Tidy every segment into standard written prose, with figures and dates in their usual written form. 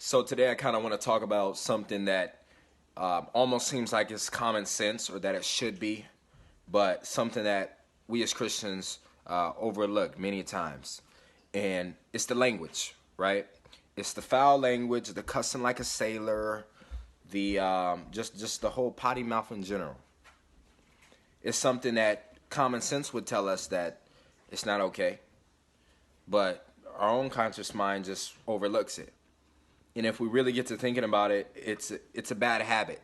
So today I kind of want to talk about something that almost seems like it's common sense or that it should be, but something that we as Christians overlook many times. And it's the language, right? It's the foul language, the cussing like a sailor, the just the whole potty mouth in general. It's something that common sense would tell us that it's not okay, but our own conscious mind just overlooks it. And if we really get to thinking about it, it's a bad habit.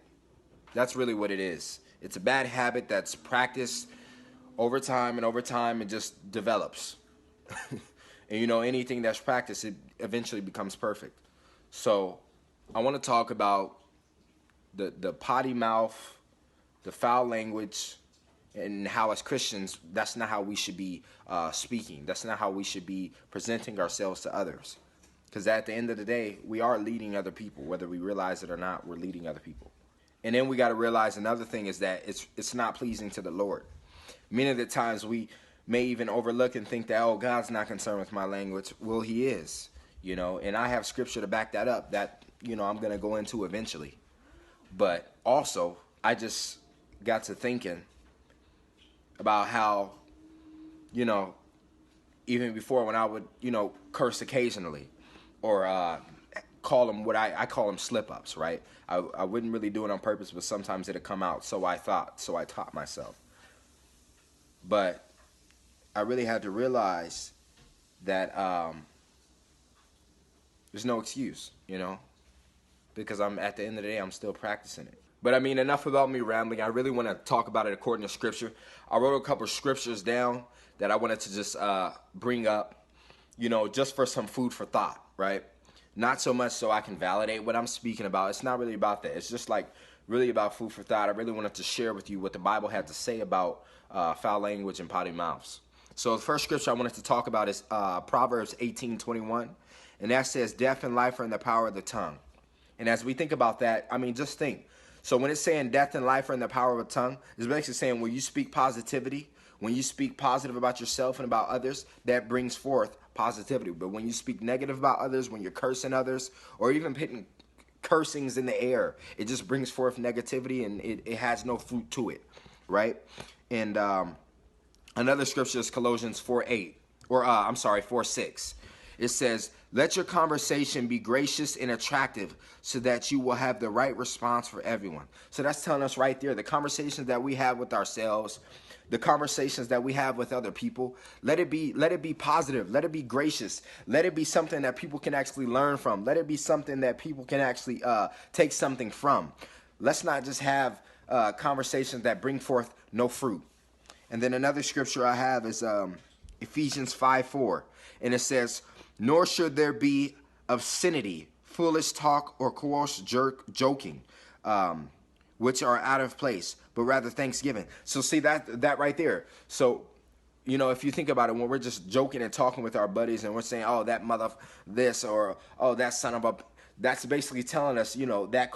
That's really what it is. It's a bad habit that's practiced over time, and over time it just develops. And anything that's practiced, it eventually becomes perfect. So I want to talk about the potty mouth, the foul language, and how as Christians, that's not how we should be speaking. That's not how we should be presenting ourselves to others. Because at the end of the day, we are leading other people. Whether we realize it or not, we're leading other people. And then we got to realize another thing is that it's not pleasing to the Lord. Many of the times we may even overlook and think that, oh, God's not concerned with my language. Well, he is, and I have scripture to back that up that, I'm going to go into eventually. But also, I just got to thinking about how, even before when I would, curse occasionally, or call them what I call them slip-ups, right? I wouldn't really do it on purpose, but sometimes it'd come out, so I taught myself. But I really had to realize that there's no excuse, because at the end of the day, I'm still practicing it. But enough about me rambling. I really want to talk about it according to Scripture. I wrote a couple of scriptures down that I wanted to just bring up, just for some food for thought, right? Not so much so I can validate what I'm speaking about. It's not really about that. It's just really about food for thought. I really wanted to share with you what the Bible had to say about foul language and potty mouths. So the first scripture I wanted to talk about is Proverbs 18:21, and that says, "Death and life are in the power of the tongue." And as we think about that, just think. So when it's saying death and life are in the power of the tongue, it's basically saying when you speak positivity, when you speak positive about yourself and about others, that brings forth positivity. But when you speak negative about others, when you're cursing others, or even putting cursings in the air, it just brings forth negativity, and it has no fruit to it, right? And another scripture is Colossians 4:8, or 4:6. It says, "Let your conversation be gracious and attractive so that you will have the right response for everyone." So that's telling us right there, the conversations that we have with ourselves, the conversations that we have with other people, let it be positive, let it be gracious, let it be something that people can actually learn from, let it be something that people can actually take something from. Let's not just have conversations that bring forth no fruit. And then another scripture I have is Ephesians 5:4, and it says, "Nor should there be obscenity, foolish talk, or coarse joking, which are out of place, but rather thanksgiving." So see that right there. So, if you think about it, when we're just joking and talking with our buddies and we're saying, "Oh, that mother this," or "Oh, that son of a," that's basically telling us, that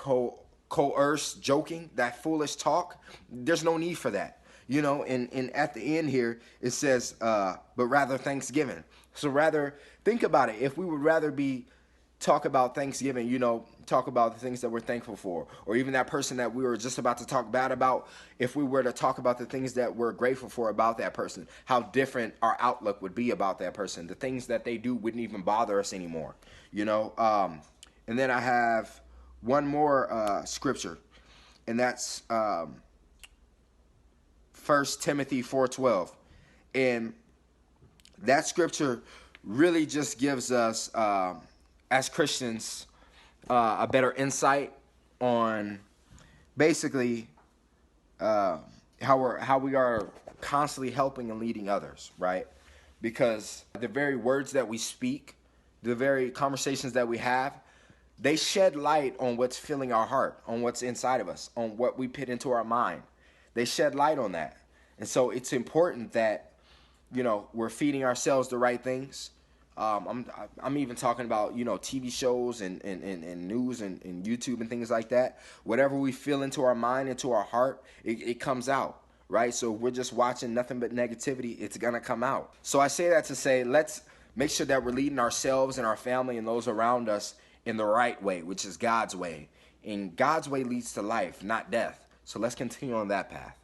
coerce joking, that foolish talk, there's no need for that. And at the end here, it says, but rather thanksgiving. So rather, think about it. If we would rather talk about Thanksgiving, talk about the things that we're thankful for, or even that person that we were just about to talk bad about, if we were to talk about the things that we're grateful for about that person, how different our outlook would be about that person. The things that they do wouldn't even bother us anymore, And then I have one more scripture, and that's 1 Timothy 4:12. And that scripture really just gives us, as Christians, a better insight on basically how we are constantly helping and leading others, right? Because the very words that we speak, the very conversations that we have, they shed light on what's filling our heart, on what's inside of us, on what we put into our mind. They shed light on that. And so it's important that, we're feeding ourselves the right things. I'm even talking about, TV shows and news and YouTube and things like that. Whatever we feel into our mind, into our heart, it comes out, right? So if we're just watching nothing but negativity, it's going to come out. So I say that to say, let's make sure that we're leading ourselves and our family and those around us in the right way, which is God's way. And God's way leads to life, not death. So let's continue on that path.